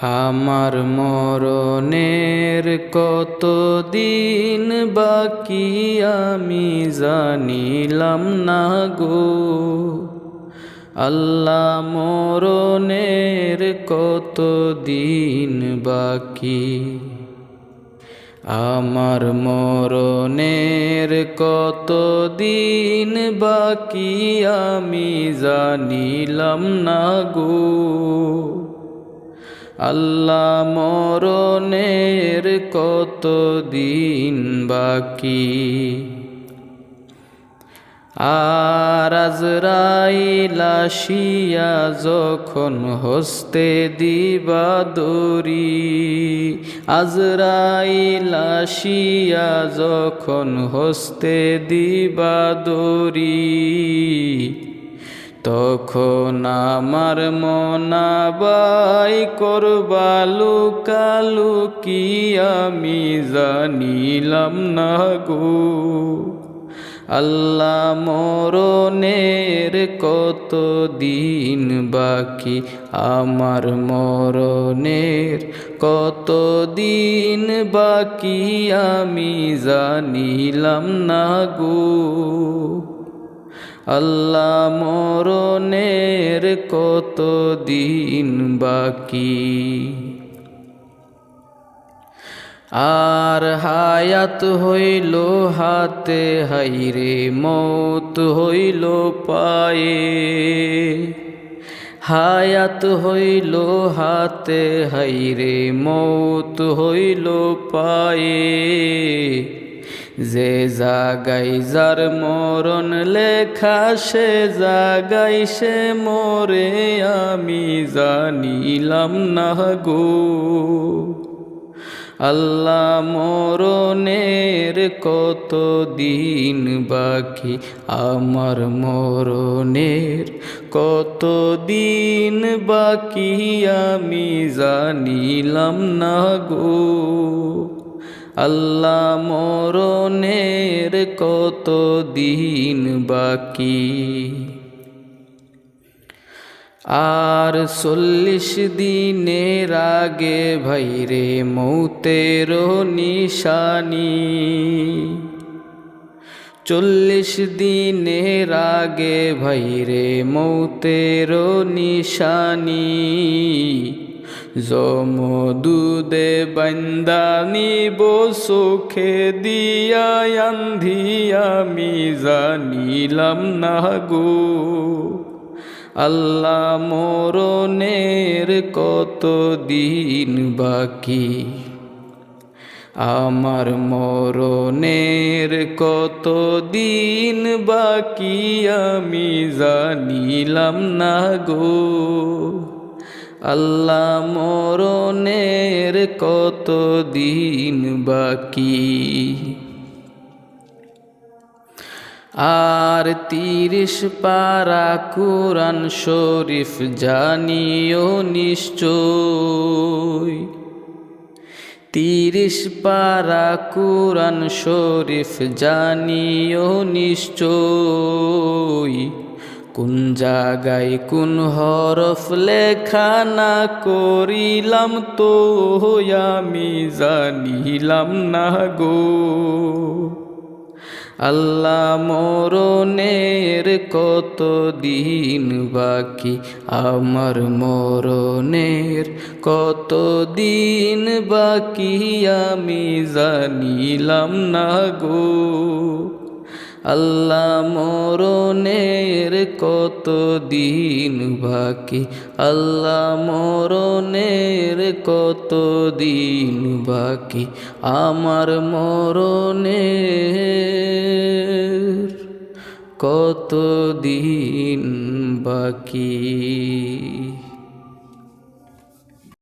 আমার মরণের কতদিন বাকি আমি জানিলাম না গো। আল্লাহ মরণের কতদিন বাকি, আমার মরণের কতদিন বাকি আমি জানিলাম না গো। আল্লাহ মরণের কতদিন বাকি, আর আজরাইল আসিয়া যখন হস্তে দিবা দড়ি, আজরাইল আসিয়া যখন হস্তে দিবা দড়ি, তখন আমার মনাবাই করবা লুকালুকি আমি জানিলাম না গো। আল্লাহ মরণের কতদিন বাকি, আমার মরণের কতদিন বাকি আমি জানিলাম না গো। আল্লাহ মরণের কতদিন বাকি, আর হায়াত হইল হাতে হাইরে মৌত হইল পায়ে, হায়াত হইল হাতে হাইরে মৌত হইল পায়ে, যে জাগাই যার মরণ লেখা সে জাগাই সে মরে আমি জানিলাম না গো। আল্লাহ মরণের কতদিন বাকি, আমার মরণের কতদিন বাকি আমি জানিলাম না গো। আল্লাহ মরণের কতদিন বাকি, আর 40 দিনের আগে ভাইরে মৌতের নিশানি, 40 দিনের আগে ভাইরে মৌতের নিশানি, যমদূতে বান্দা নিব চোখে দিয়া আন্ধি আমি জানিলাম না গো। আল্লাহ মরণের কতদিন বাকি, আমার মরণের কতদিন বাকি আমি জানিলাম না গো। আল্লাহ মরণের কতদিন বাকি, আর 30 পারা কুরআন শরীফ জানিও নিশ্চয়, 30 পারা কুরআন শরীফ জানিও নিশ্চয়, কোন জাগায় কোন হরফ লেখা না করিলাম তো আমি জানিলাম না গো। আল্লাহ মরণের কতদিন বাকি, আমার মরণের কতদিন বাকি আমি জানিলাম না গো। আল্লাহ মরণের কতদিন বাকি, আল্লাহ মরণের কতদিন বাকি, আমার মরণের কতদিন বাকি।